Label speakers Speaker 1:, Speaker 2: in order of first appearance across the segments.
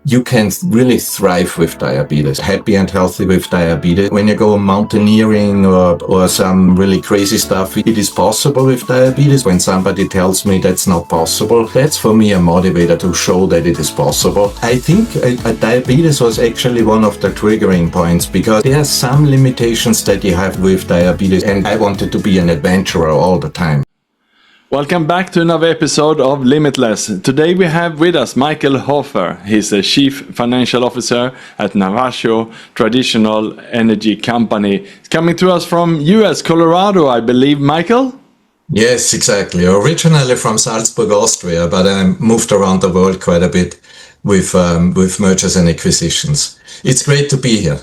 Speaker 1: you can really thrive with diabetes, happy and healthy with diabetes. When you go mountaineering or some really crazy stuff, it is possible with diabetes. When somebody tells me that's not possible, that's for me a motivator to show that it is possible. I think diabetes was actually one of the triggering points, because there are some limitations that you have with diabetes, and I wanted to be an adventurer all the time.
Speaker 2: Welcome back to another episode of Limitless. Today we have with us Michael Hofer. He's the Chief Financial Officer at Navajo Transitional Energy Company. He's coming to us from US, Colorado, I believe, Michael?
Speaker 1: Yes, exactly. Originally from Salzburg, Austria, but I moved around the world quite a bit with mergers and acquisitions. It's great to be here.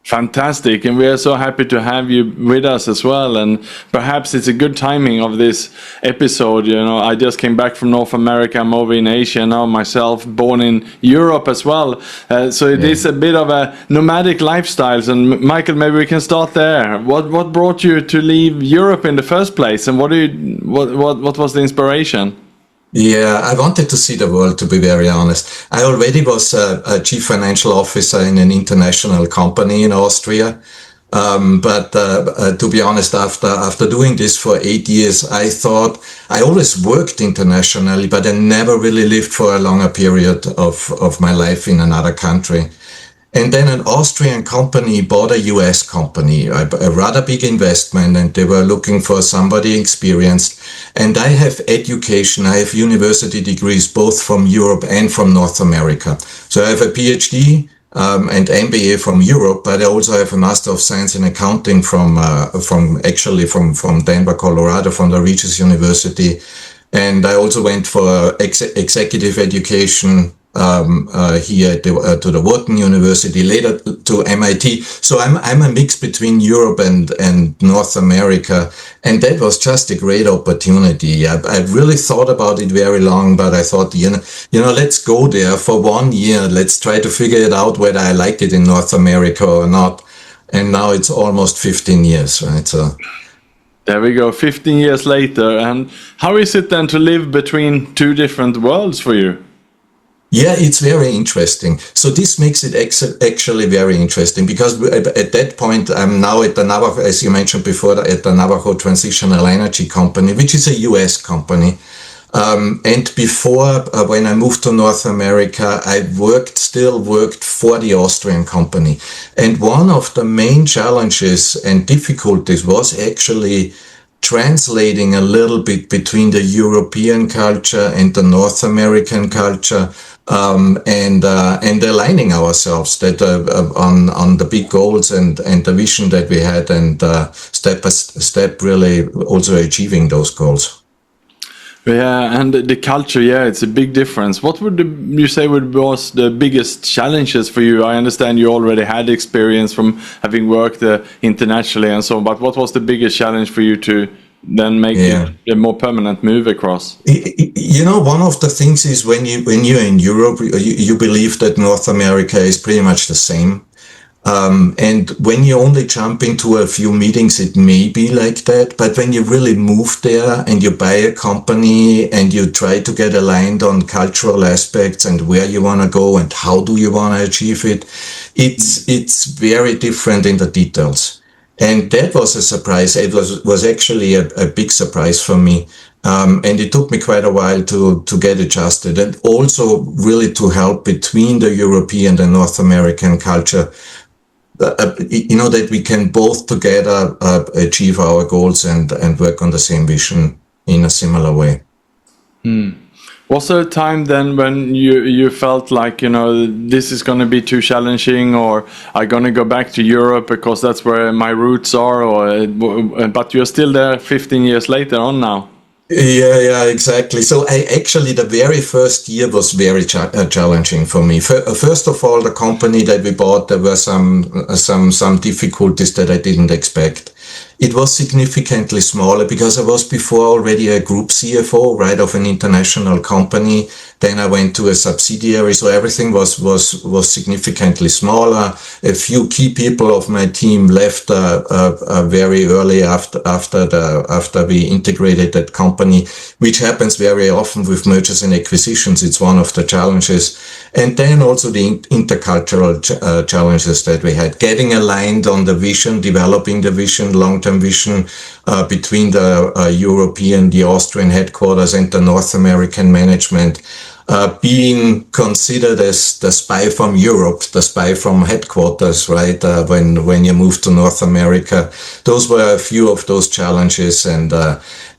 Speaker 2: Fantastic, and we are so happy to have you with us as well. And perhaps it's a good timing of this episode. You know, I just came back from North America. I'm over in Asia now myself, born in Europe as well. So it is a bit of a nomadic lifestyles. And Michael, maybe we can start there. What brought you to leave Europe in the first place, and what was the inspiration?
Speaker 1: Yeah, I wanted to see the world, to be very honest. I already was a chief financial officer in an international company in Austria. But to be honest, after doing this for 8 years, I thought I always worked internationally, but I never really lived for a longer period of my life in another country. And then an Austrian company bought a US company, a rather big investment, and they were looking for somebody experienced. And I have education, I have university degrees, both from Europe and from North America. So I have a PhD and MBA from Europe, but I also have a Master of Science in Accounting from Denver, Colorado, from the Regis University. And I also went for executive education here to the Wharton University, later to MIT. So I'm a mix between Europe and North America, and that was just a great opportunity. I really thought about it very long, but I thought, you know, let's go there for 1 year. Let's try to figure it out whether I like it in North America or not. And now it's almost 15 years, right? So
Speaker 2: there we go, 15 years later. And how is it then to live between two different worlds for you?
Speaker 1: Yeah, it's very interesting. So this makes it actually very interesting, because at that point, I'm now at the Navajo, as you mentioned before, at the Navajo Transitional Energy Company, which is a US company. And before, when I moved to North America, I still worked for the Austrian company. And one of the main challenges and difficulties was actually translating a little bit between the European culture and the North American culture, and aligning ourselves that on the big goals and the vision that we had, and step by step really also achieving those goals.
Speaker 2: Yeah, and the culture, yeah, it's a big difference. What would you say was the biggest challenges for you? I understand you already had experience from having worked internationally and so on, but what was the biggest challenge for you to then make a more permanent move across?
Speaker 1: You know, one of the things is when you're in Europe, you believe that North America is pretty much the same. And when you only jump into a few meetings, it may be like that. But when you really move there and you buy a company and you try to get aligned on cultural aspects and where you want to go and how do you want to achieve it, it's very different in the details. And that was a surprise. It was actually a big surprise for me. And it took me quite a while to get adjusted, and also really to help between the European and North American culture, you know, that we can both together achieve our goals and work on the same vision in a similar way.
Speaker 2: Was there a time then when you felt like, you know, this is going to be too challenging, or I'm going to go back to Europe because that's where my roots are, but you're still there 15 years later on now?
Speaker 1: Yeah, exactly. So the very first year was very challenging for me. First of all, the company that we bought, there were some difficulties that I didn't expect. it was significantly smaller because I was before already a group CFO, right, of an international company. Then I went to a subsidiary, so everything was significantly smaller. A few key people of my team left very early after we integrated that company, which happens very often with mergers and acquisitions. It's one of the challenges. And then also the intercultural challenges that we had, getting aligned on the vision, developing the vision, long-term vision between the European, the Austrian headquarters and the North American management. Being considered as the spy from Europe, the spy from headquarters, right? When you move to North America, those were a few of those challenges. And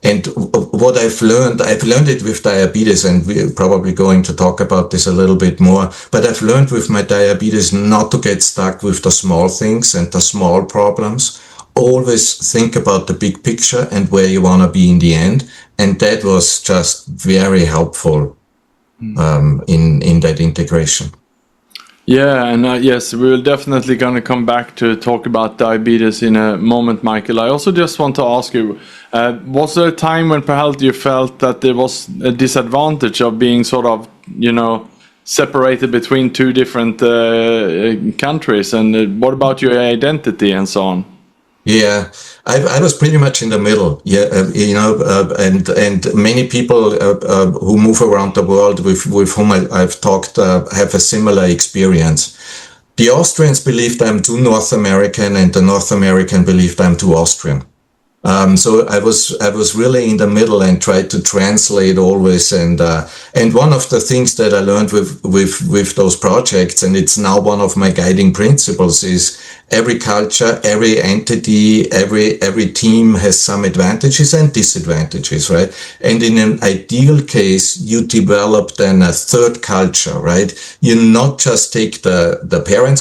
Speaker 1: what I've learned it with diabetes, and we're probably going to talk about this a little bit more, but I've learned with my diabetes not to get stuck with the small things and the small problems. Always think about the big picture and where you want to be in the end. And that was just very helpful in that integration.
Speaker 2: Yeah, and yes, we're definitely going to come back to talk about diabetes in a moment, Michael. I also just want to ask you, was there a time when perhaps you felt that there was a disadvantage of being sort of, separated between two different countries? And what about your identity and so on?
Speaker 1: Yeah, I was pretty much in the middle. Yeah, and many people who move around the world with whom I've talked have a similar experience. The Austrians believed I'm too North American, and the North American believed I'm too Austrian. So I was really in the middle and tried to translate always. And one of the things that I learned with those projects, and it's now one of my guiding principles, is every culture, every entity, every team has some advantages and disadvantages, right? And in an ideal case, you develop then a third culture, right? You not just take the parents'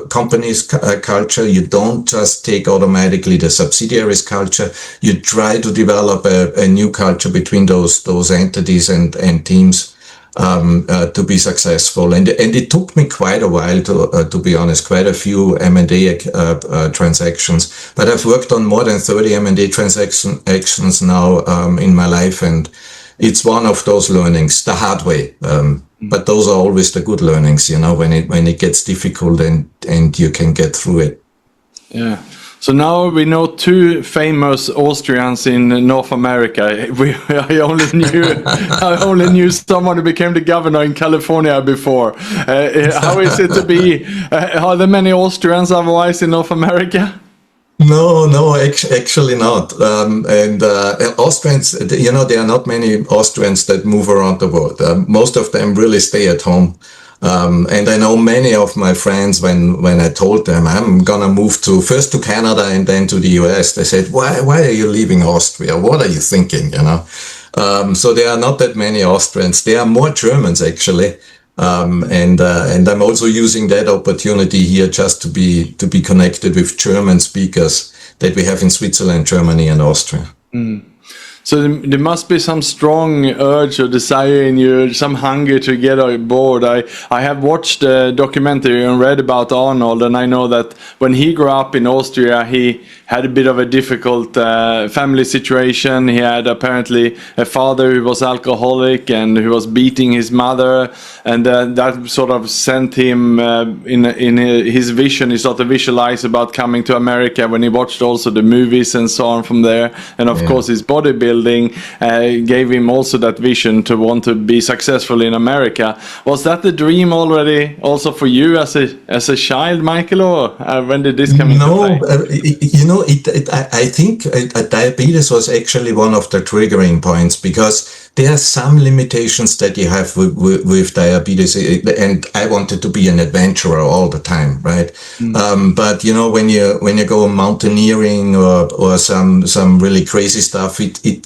Speaker 1: company's culture, you don't just take automatically the subsidiaries' culture. You try to develop a new culture between those entities and teams to be successful. And it took me quite a while to be honest, quite a few M&A transactions. But I've worked on more than 30 M&A transactions now in my life, and it's one of those learnings the hard way. But those are always the good learnings, when it gets difficult and you can get through it.
Speaker 2: Yeah. So now we know two famous Austrians in North America. I only knew someone who became the governor in California before. How is it to be? Are there many Austrians otherwise in North America?
Speaker 1: No, actually not. And Austrians, there are not many Austrians that move around the world. Most of them really stay at home. And I know many of my friends, when I told them I'm gonna move first to Canada and then to the US, they said, why are you leaving Austria? What are you thinking? So there are not that many Austrians. There are more Germans actually. And I'm also using that opportunity here just to be connected with German speakers that we have in Switzerland, Germany, and Austria.
Speaker 2: So there must be some strong urge or desire in you, some hunger to get on board. I have watched a documentary and read about Arnold, and I know that when he grew up in Austria, he had a bit of a difficult family situation. He had apparently a father who was alcoholic and who was beating his mother, and that sort of sent him in his vision. He started to visualize about coming to America when he watched also the movies and so on from there, and of course his bodybuilding gave him also that vision to want to be successful in America. Was that the dream already also for you as a child, Michael, or when did this come into play?
Speaker 1: I think diabetes was actually one of the triggering points, because there are some limitations that you have with diabetes, and I wanted to be an adventurer all the time, right? But when you go mountaineering or some really crazy stuff, it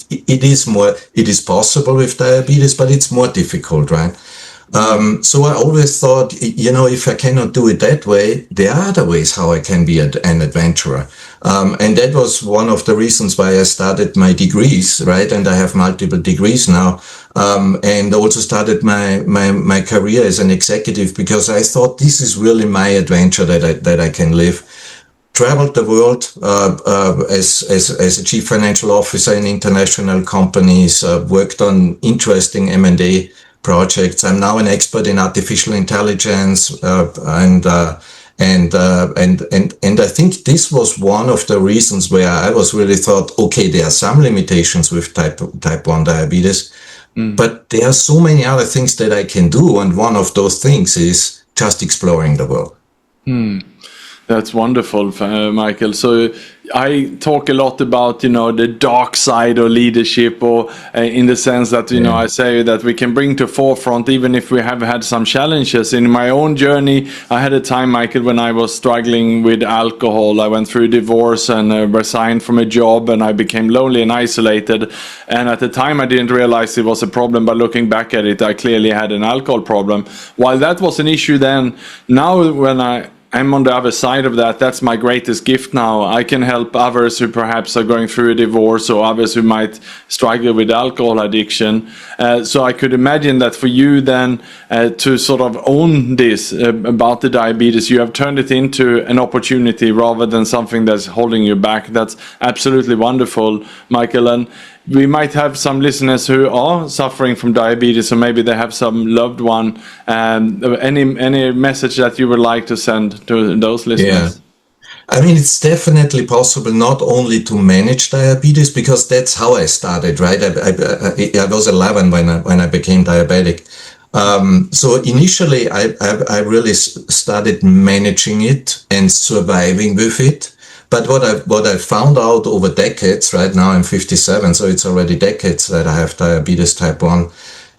Speaker 1: is possible with diabetes, but it's more difficult, right? So I always thought, if I cannot do it that way, there are other ways how I can be an adventurer. And that was one of the reasons why I started my degrees, right? And I have multiple degrees now. And also started my career as an executive, because I thought this is really my adventure that I can live. traveled the world as a chief financial officer in international companies, worked on interesting M&A projects. I'm now an expert in artificial intelligence, and I think this was one of the reasons where I was really thought, okay, there are some limitations with type 1 diabetes, but there are so many other things that I can do. And one of those things is just exploring the world.
Speaker 2: That's wonderful, Michael. So I talk a lot about, the dark side of leadership, or in the sense that, I say that we can bring to forefront, even if we have had some challenges. In my own journey, I had a time, Michael, when I was struggling with alcohol. I went through divorce and resigned from a job, and I became lonely and isolated. And at the time, I didn't realize it was a problem, but looking back at it, I clearly had an alcohol problem. While that was an issue then, now when I'm on the other side of that, that's my greatest gift now. I can help others who perhaps are going through a divorce, or others who might struggle with alcohol addiction. So I could imagine that for you then to sort of own this about the diabetes, you have turned it into an opportunity rather than something that's holding you back. That's absolutely wonderful, Michael. And we might have some listeners who are suffering from diabetes, or maybe they have some loved one. Any message that you would like to send to those listeners?
Speaker 1: Yeah. I mean, it's definitely possible not only to manage diabetes, because that's how I started, right? I was 11 when I became diabetic. So initially, I really started managing it and surviving with it. But what I found out over decades, right now I'm 57, so it's already decades that I have diabetes type 1,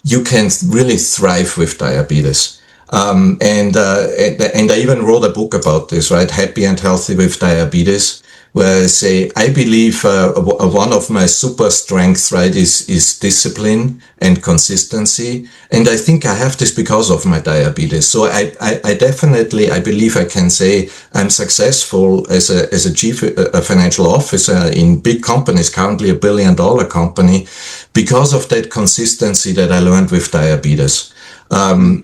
Speaker 1: you can really thrive with diabetes. And I even wrote a book about this, right? Happy and Healthy with Diabetes, where I say, I believe one of my super strengths, right, is discipline and consistency. And I think I have this because of my diabetes. So I definitely, I believe I can say I'm successful as a chief financial officer in big companies, currently $1 billion company, because of that consistency that I learned with diabetes. With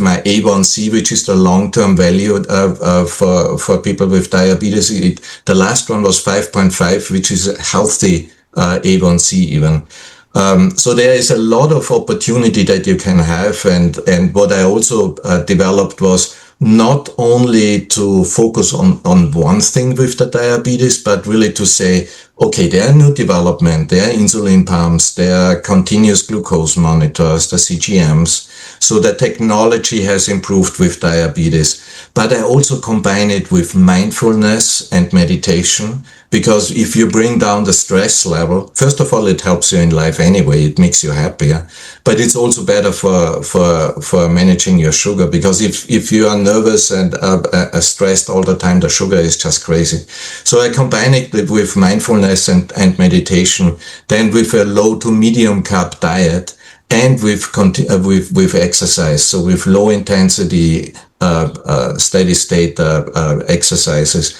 Speaker 1: my A1C, which is the long-term value for people with diabetes, the last one was 5.5, which is a healthy A1C even. So there is a lot of opportunity that you can have, and what I also developed was not only to focus on one thing with the diabetes, but really to say, okay, there are new development, there are insulin pumps, there are continuous glucose monitors, the CGMs. So the technology has improved with diabetes. But I also combine it with mindfulness and meditation, because if you bring down the stress level, first of all, it helps you in life anyway. It makes you happier, but it's also better for managing your sugar, because if you are nervous and stressed all the time, the sugar is just crazy. So I combine it with mindfulness and meditation, then with a low to medium carb diet, and with exercise. So with low intensity, steady state exercises.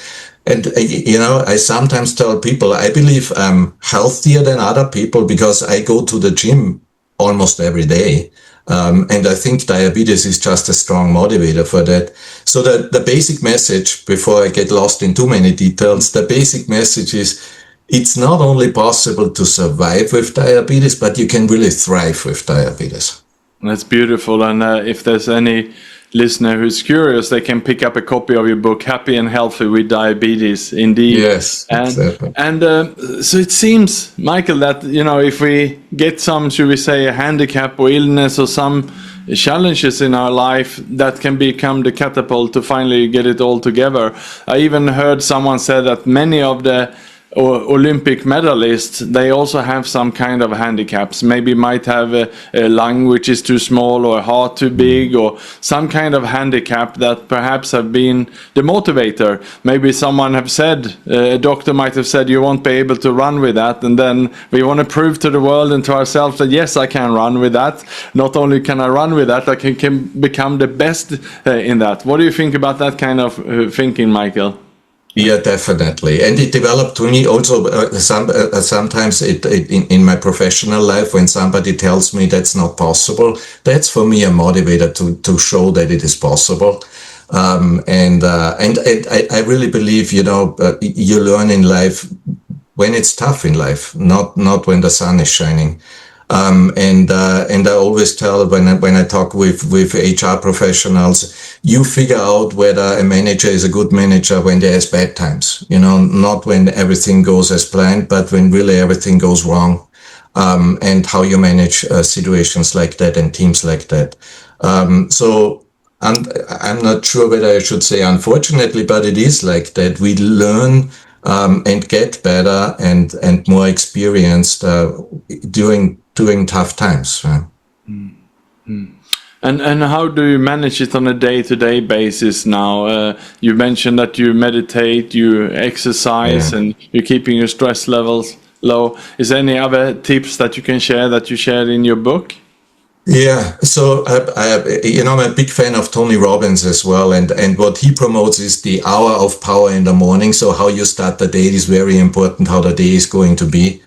Speaker 1: And, I sometimes tell people, I believe I'm healthier than other people because I go to the gym almost every day. And I think diabetes is just a strong motivator for that. So the basic message, before I get lost in too many details, the basic message is, it's not only possible to survive with diabetes, but you can really thrive with diabetes.
Speaker 2: That's beautiful. And if there's any listener who's curious, they can pick up a copy of your book, Happy and Healthy with Diabetes, indeed.
Speaker 1: Yes, exactly.
Speaker 2: And so it seems, Michael, that, if we get some, should we say, a handicap or illness or some challenges in our life, that can become the catapult to finally get it all together. I even heard someone say that many of the Olympic medalists, they also have some kind of handicaps. Maybe might have a lung which is too small, or a heart too big, or some kind of handicap that perhaps have been the motivator. Maybe someone have said, a doctor might have said, you won't be able to run with that, and then we want to prove to the world and to ourselves that yes, I can run with that. Not only can I run with that, I can become the best in that. What do you think about that kind of thinking, Michael?
Speaker 1: Yeah, definitely. And it developed to me also sometimes in my professional life, when somebody tells me that's not possible, that's for me a motivator to show that it is possible. I really believe, you learn in life when it's tough in life, not when the sun is shining. And I always tell when I talk with HR professionals, you figure out whether a manager is a good manager when there's bad times, not when everything goes as planned, but when really everything goes wrong. And how you manage situations like that and teams like that. I'm not sure whether I should say unfortunately, but it is like that. We learn and get better and more experienced during tough times. Right?
Speaker 2: Mm-hmm. And how do you manage it on a day-to-day basis now? You mentioned that you meditate, you exercise, and you're keeping your stress levels low. Is there any other tips that you can share that you shared in your book?
Speaker 1: Yeah, so I'm a big fan of Tony Robbins as well, and what he promotes is the hour of power in the morning. So how you start the day is very important. How the day is going to be,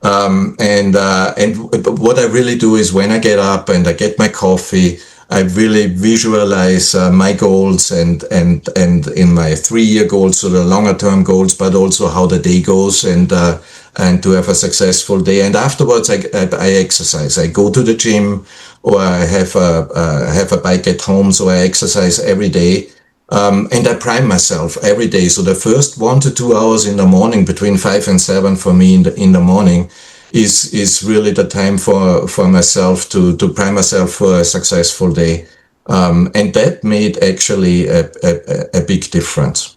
Speaker 1: and what I really do is when I get up and I get my coffee, I really visualize my goals and in my 3-year goals, so the longer term goals, but also how the day goes and to have a successful day. And afterwards, I exercise. I go to the gym, or I have a bike at home, so I exercise every day. And I prime myself every day. So the first 1 to 2 hours in the morning, between 5 and 7 for me in the morning, is really the time for myself to prime myself for a successful day. And that made actually a big difference.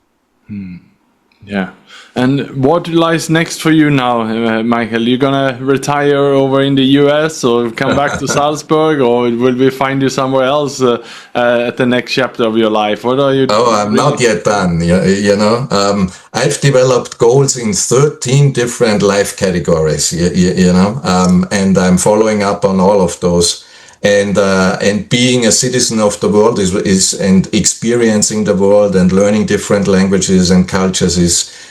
Speaker 2: Yeah. And what lies next for you now, Michael? You gonna retire over in the US or come back to Salzburg, or will we find you somewhere else at the next chapter of your life? What are you doing?
Speaker 1: Oh, I'm not yet done. I've developed goals in 13 different life categories. And I'm following up on all of those. And being a citizen of the world is and experiencing the world and learning different languages and cultures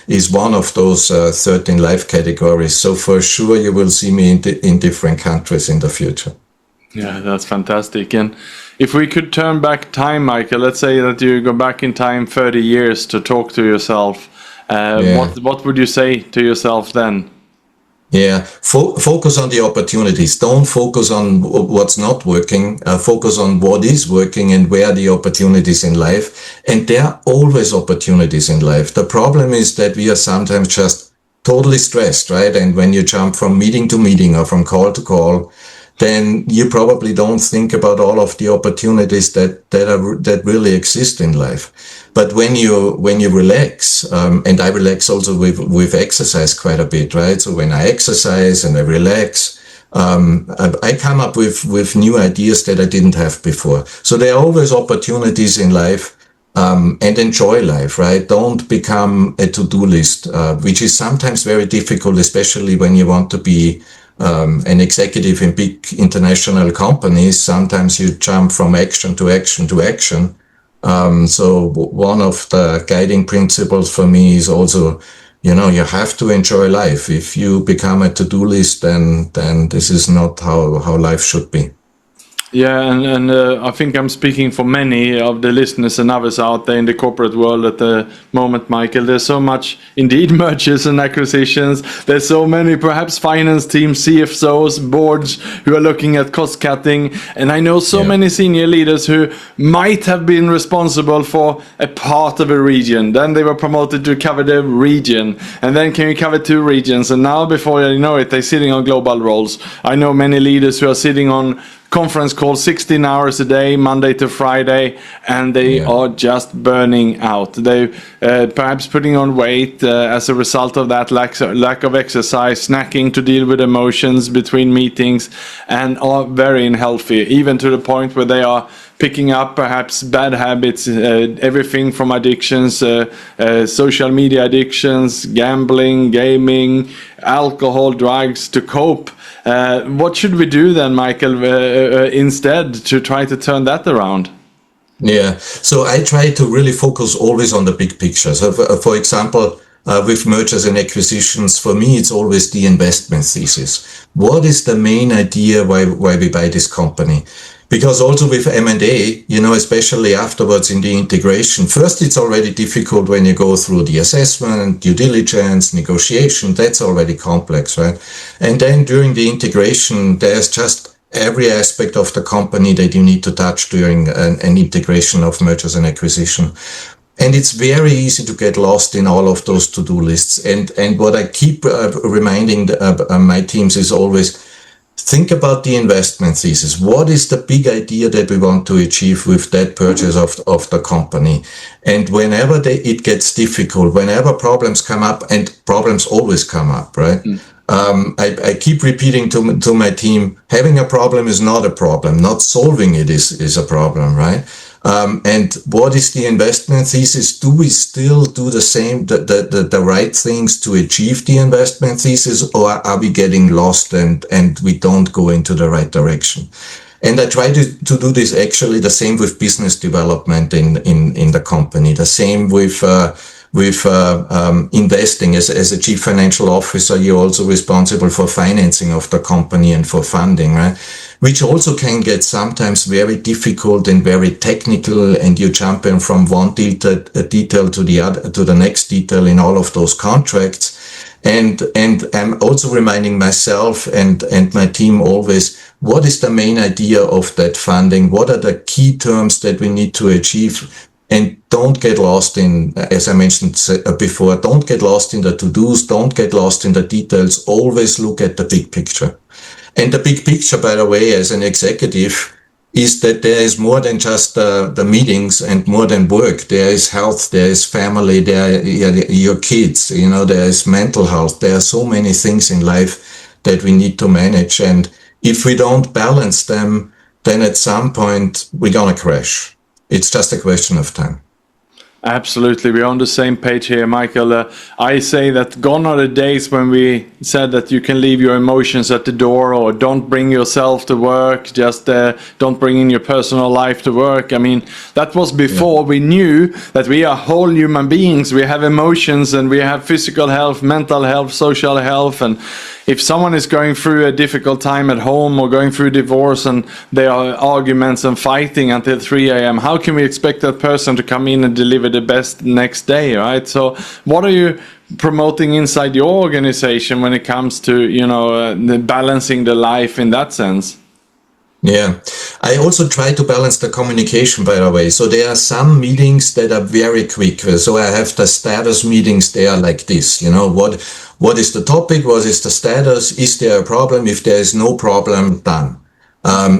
Speaker 1: is one of those 13 life categories. So for sure you will see me in different countries in the future.
Speaker 2: Yeah, that's fantastic. And if we could turn back time, Michael, let's say that you go back in time 30 years to talk to yourself. What would you say to yourself then?
Speaker 1: Yeah, focus on the opportunities. Don't focus on what's not working. Focus on what is working and where the opportunities in life. And there are always opportunities in life. The problem is that we are sometimes just totally stressed, right? And when you jump from meeting to meeting or from call to call, then you probably don't think about all of the opportunities that really exist in life. But when you relax, and I relax also with exercise quite a bit, right? So when I exercise and I relax, I come up with new ideas that I didn't have before. So there are always opportunities in life, and enjoy life, right? Don't become a to-do list, which is sometimes very difficult, especially when you want to be an executive in big international companies. Sometimes you jump from action to action to action. So one of the guiding principles for me is also, you have to enjoy life. If you become a to-do list, then this is not how life should be.
Speaker 2: Yeah, and I think I'm speaking for many of the listeners and others out there in the corporate world at the moment, Michael. There's so much, indeed, mergers and acquisitions. There's so many, perhaps finance teams, CFOs, boards who are looking at cost cutting. And I know so many senior leaders who might have been responsible for a part of a region. Then they were promoted to cover the region. And then can you cover 2 regions? And now, before you know it, they're sitting on global roles. I know many leaders who are sitting on conference call 16 hours a day, Monday to Friday, and they are just burning out. They perhaps putting on weight as a result of that lack of exercise, snacking to deal with emotions between meetings, and are very unhealthy, even to the point where they are picking up perhaps bad habits, everything from addictions, social media addictions, gambling, gaming, alcohol, drugs, to cope. What should we do then, Michael, instead to try to turn that around?
Speaker 1: Yeah, so I try to really focus always on the big picture. So for example, with mergers and acquisitions, for me, it's always the investment thesis. What is the main idea why we buy this company? Because also with M&A, especially afterwards in the integration, first it's already difficult when you go through the assessment, due diligence, negotiation, that's already complex, right? And then during the integration, there's just every aspect of the company that you need to touch during an integration of mergers and acquisition. And it's very easy to get lost in all of those to-do lists. And what I keep reminding my teams is always, think about the investment thesis. What is the big idea that we want to achieve with that purchase of the company? And whenever it gets difficult, whenever problems come up, and problems always come up, right? I keep repeating to my team, having a problem is not a problem. Not solving it is a problem, right? And what is the investment thesis? Do we still do the same, the right things to achieve the investment thesis, or are we getting lost and we don't go into the right direction? And I try to do this actually the same with business development in the company, the same with investing. As a chief financial officer, you're also responsible for financing of the company and for funding, right? Which also can get sometimes very difficult and very technical, and you jump in from one detail to the other, to the next detail in all of those contracts. And I'm also reminding myself and my team always, what is the main idea of that funding? What are the key terms that we need to achieve? And don't get lost in, as I mentioned before, don't get lost in the to-dos, don't get lost in the details, always look at the big picture. And the big picture, by the way, as an executive, is that there is more than just the meetings and more than work. There is health, there is family, there are your kids, there is mental health. There are so many things in life that we need to manage. And if we don't balance them, then at some point we're going to crash. It's just a question of time.
Speaker 2: Absolutely, we're on the same page here, Michael. I say that gone are the days when we said that you can leave your emotions at the door, or don't bring yourself to work, just don't bring in your personal life to work. I mean, that was before we knew that we are whole human beings. We have emotions, and we have physical health, mental health, social health. And if someone is going through a difficult time at home, or going through divorce, and there are arguments and fighting until 3 a.m., how can we expect that person to come in and deliver the best next day, right? So what are you promoting inside your organization when it comes to, balancing the life in that sense?
Speaker 1: Yeah, I also try to balance the communication, by the way. So there are some meetings that are very quick. So I have the status meetings. They are like this, what is the topic? What is the status? Is there a problem? If there is no problem, done.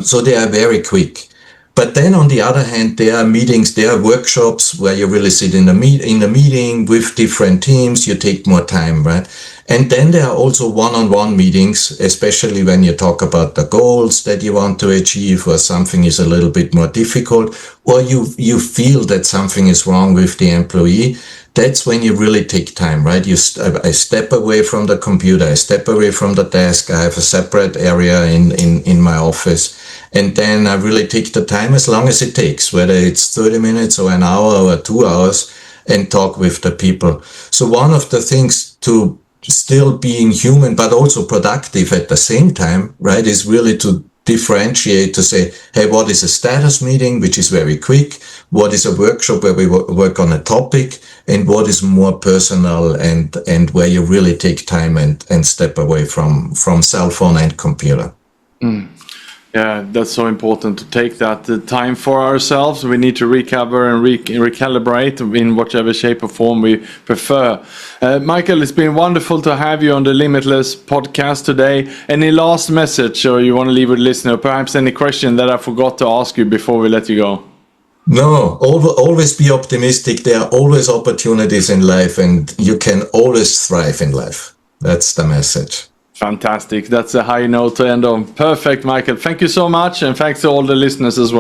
Speaker 1: So they are very quick. But then on the other hand, there are meetings, there are workshops where you really sit in the meeting with different teams, you take more time, right? And then there are also one-on-one meetings, especially when you talk about the goals that you want to achieve, or something is a little bit more difficult, or you feel that something is wrong with the employee. That's when you really take time, right? I step away from the computer, I step away from the desk, I have a separate area in my office. And then I really take the time, as long as it takes, whether it's 30 minutes or an hour or 2 hours, and talk with the people. So one of the things to still being human, but also productive at the same time, right, is really to differentiate, to say, hey, what is a status meeting, which is very quick? What is a workshop where we work on a topic? And what is more personal and where you really take time and step away from cell phone and computer?
Speaker 2: Yeah, that's so important to take that time for ourselves. We need to recover and recalibrate in whichever shape or form we prefer. Michael, it's been wonderful to have you on the Limitless podcast today. Any last message or you want to leave with the listener? Perhaps any question that I forgot to ask you before we let you go?
Speaker 1: No, always be optimistic. There are always opportunities in life, and you can always thrive in life. That's the message.
Speaker 2: Fantastic. That's a high note to end on. Perfect, Michael. Thank you so much. And thanks to all the listeners as well.